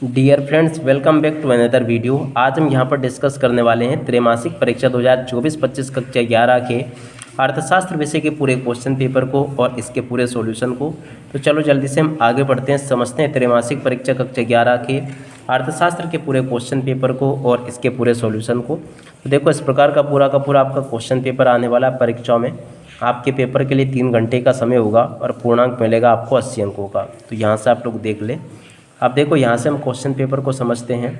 Dear friends, welcome back to another video. आज हम यहाँ पर डिस्कस करने वाले हैं त्रैमासिक परीक्षा 2024-25 कक्षा 11 के अर्थशास्त्र विषय के पूरे क्वेश्चन पेपर को और इसके पूरे सॉल्यूशन को। तो चलो जल्दी से हम आगे बढ़ते हैं, समझते हैं त्रैमासिक परीक्षा कक्षा 11 के अर्थशास्त्र के पूरे क्वेश्चन पेपर को और इसके पूरे सॉल्यूशन को। तो देखो, इस प्रकार का पूरा आपका क्वेश्चन पेपर आने वाला है परीक्षा में। आपके पेपर के लिए 3 घंटे का समय होगा और पूर्णांक मिलेगा आपको 80 अंकों का। तो यहाँ से आप लोग देख लें। अब देखो, यहाँ से हम क्वेश्चन पेपर को समझते हैं।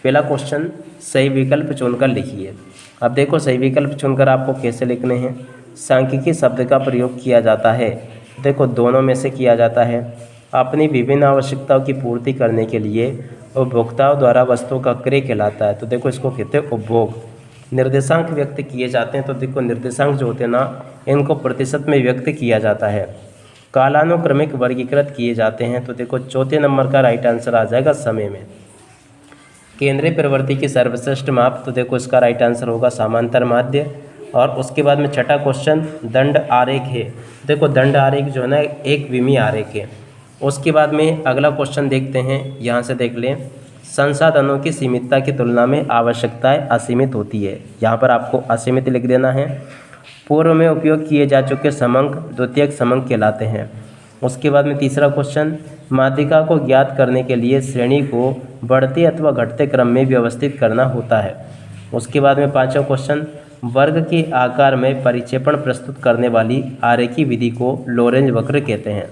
पहला क्वेश्चन, सही विकल्प चुनकर लिखिए। अब देखो, सही विकल्प चुनकर आपको कैसे लिखने हैं। सांख्यिकी शब्द का प्रयोग किया जाता है। देखो, दोनों में से किया जाता है। अपनी विभिन्न आवश्यकताओं की पूर्ति करने के लिए उपभोक्ताओं द्वारा वस्तुओं का क्रय कहलाता है। तो देखो, इसको कहते हैं उपभोग। निर्देशांक व्यक्त किए जाते हैं। तो देखो, निर्देशांक जो होते हैं ना, इनको प्रतिशत में व्यक्त किया जाता है। कालानुक्रमिक वर्गीकृत किए जाते हैं। तो देखो, चौथे नंबर का राइट आंसर आ जाएगा समय में। केंद्रीय प्रवृत्ति की सर्वश्रेष्ठ माप। तो देखो, इसका राइट आंसर होगा समांतर माध्य। और उसके बाद में छठा क्वेश्चन, दंड आरेख है। देखो, दंड आरेख जो है ना, एक विमीय आरेख है। उसके बाद में अगला क्वेश्चन देखते हैं, यहाँ से देख लें। संसाधनों की सीमितता की तुलना में आवश्यकताएं असीमित होती है। यहाँ पर आपको असीमित लिख देना है। पूर्व में उपयोग किए जा चुके समंक द्वितीयक समंक कहलाते हैं। उसके बाद में तीसरा क्वेश्चन, माध्यिका को ज्ञात करने के लिए श्रेणी को बढ़ते अथवा घटते क्रम में व्यवस्थित करना होता है। उसके बाद में पांचवा क्वेश्चन, वर्ग के आकार में परिक्षेपण प्रस्तुत करने वाली आरेखीय विधि को लोरेंज वक्र कहते हैं।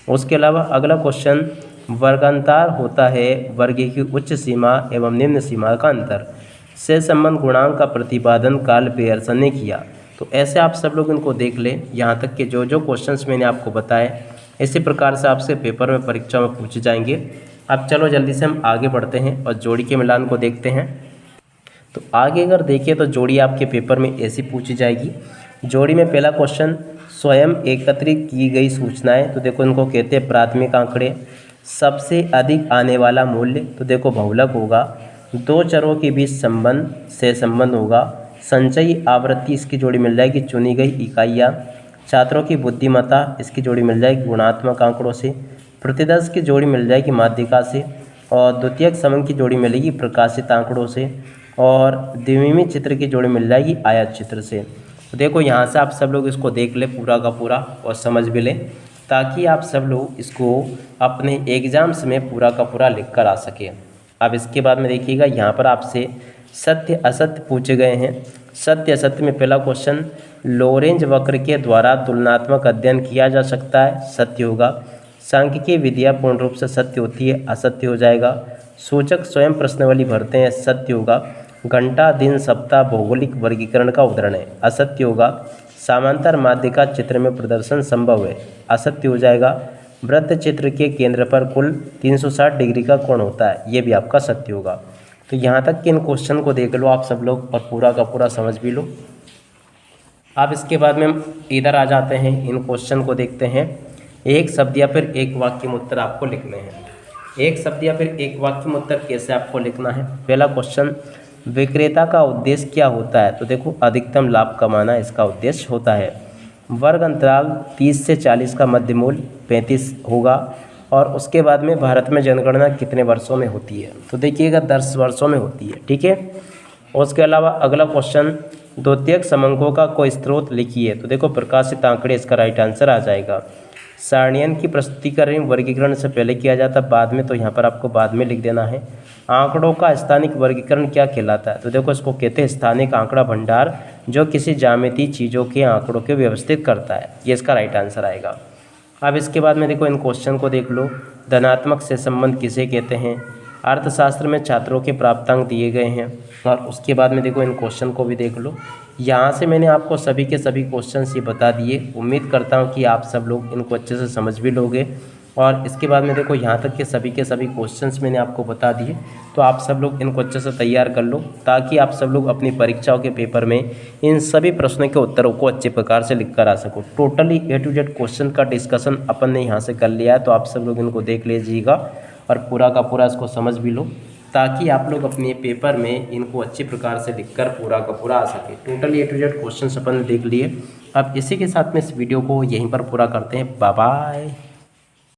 उसके अलावा अगला क्वेश्चन, वर्गांतर होता है वर्ग की उच्च सीमा एवं निम्न सीमा का अंतर से संबंध गुणांक का प्रतिपादन कार्ल पेयरसन ने किया। तो ऐसे आप सब लोग इनको देख लें। यहाँ तक के जो क्वेश्चंस मैंने आपको बताए, इसी प्रकार से आपसे पेपर में परीक्षा में पूछे जाएंगे। अब चलो जल्दी से हम आगे बढ़ते हैं और जोड़ी के मिलान को देखते हैं। तो आगे अगर देखिए तो जोड़ी आपके पेपर में ऐसी पूछी जाएगी। जोड़ी में पहला क्वेश्चन, स्वयं एकत्रित की गई सूचनाएं। तो देखो, इनको कहते हैं प्राथमिक आंकड़े। सबसे अधिक आने वाला मूल्य। तो देखो, बहुलक होगा। दो चरों के बीच संबंध से संबंध होगा। संचयी आवृत्ति, इसकी जोड़ी मिल जाएगी चुनी गई इकाइयाँ। छात्रों की बुद्धिमत्ता, इसकी जोड़ी मिल जाएगी गुणात्मक आंकड़ों से। प्रतिदर्श की जोड़ी मिल जाएगी माध्यिका से। और द्वितीयक समंक की जोड़ी मिलेगी प्रकाशित आंकड़ों से। और द्विमिमीय चित्र की जोड़ी मिल जाएगी आयत चित्र से। तो देखो, यहाँ से आप सब लोग इसको देख लें पूरा का पूरा और समझ भी लें, ताकि आप सब लोग इसको अपने एग्जाम्स में पूरा का पूरा लिख कर आ सकें। अब इसके बाद में देखिएगा, यहाँ पर आपसे सत्य असत्य पूछे गए हैं। सत्य असत्य में पहला क्वेश्चन, लोरेंज वक्र के द्वारा तुलनात्मक अध्ययन किया जा सकता है, सत्य होगा। सांख्यिकीय विधियाँ पूर्ण रूप से सत्य होती है, असत्य हो जाएगा। सूचक स्वयं प्रश्नावली भरते हैं, सत्य होगा। घंटा दिन सप्ताह भौगोलिक वर्गीकरण का उदाहरण है, असत्य होगा। समांतर माध्यिका चित्र में प्रदर्शन संभव है, असत्य हो जाएगा। वृत्त चित्र के केंद्र पर कुल 360 डिग्री का कोण होता है, ये भी आपका सत्य होगा। तो यहाँ तक कि इन क्वेश्चन को देख लो आप सब लोग और पूरा का पूरा समझ भी लो। अब इसके बाद में हम इधर आ जाते हैं, इन क्वेश्चन को देखते हैं। एक शब्द या फिर एक वाक्य में उत्तर आपको लिखने हैं। एक शब्द या फिर एक वाक्य में उत्तर कैसे आपको लिखना है। पहला क्वेश्चन, विक्रेता का उद्देश्य क्या होता है। तो देखो, अधिकतम लाभ कमाना इसका उद्देश्य होता है। वर्ग अंतराल 30 से 40 का मध्य मूल्य 35 होगा। और उसके बाद में भारत में जनगणना कितने वर्षों में होती है। तो देखिएगा, 10 वर्षों में होती है, ठीक है। उसके अलावा अगला क्वेश्चन, द्वितीयक समंकों का कोई स्रोत लिखिए। तो देखो, प्रकाशित आंकड़े इसका राइट आंसर आ जाएगा। सारणियन की प्रस्तुतिकरण वर्गीकरण से पहले किया जाता है, बाद में। तो यहाँ पर आपको बाद में लिख देना है। आंकड़ों का स्थानिक वर्गीकरण क्या कहलाता है। तो देखो, इसको कहते हैं स्थानिक आंकड़ा भंडार, जो किसी ज्यामितीय चीज़ों के आंकड़ों को व्यवस्थित करता है, ये इसका राइट आंसर आएगा। अब इसके बाद में देखो, इन क्वेश्चन को देख लो। धनात्मक से संबंध किसे कहते हैं। अर्थशास्त्र में छात्रों के प्राप्तांक दिए गए हैं। और उसके बाद में देखो, इन क्वेश्चन को भी देख लो। यहाँ से मैंने आपको सभी के सभी क्वेश्चंस ये बता दिए। उम्मीद करता हूँ कि आप सब लोग इनको अच्छे से समझ भी लोगे। और इसके बाद में देखो, यहाँ तक के सभी क्वेश्चंस मैंने आपको बता दिए। तो आप सब लोग इनको अच्छे से तैयार कर लो, ताकि आप सब लोग अपनी परीक्षाओं के पेपर में इन सभी प्रश्नों के उत्तरों को अच्छे प्रकार से लिख कर आ सको। Totally A to Z question का डिस्कशन अपन ने यहाँ से कर लिया है। तो आप सब लोग इनको देख लीजिएगा और पूरा का पूरा इसको समझ भी लो, ताकि आप लोग अपने पेपर में इनको अच्छी प्रकार से लिखकर पूरा का पूरा आ सके। Totally A to Z question अपन ने देख लिए। अब इसी के साथ में इस वीडियो को यहीं पर पूरा करते हैं। Bye bye.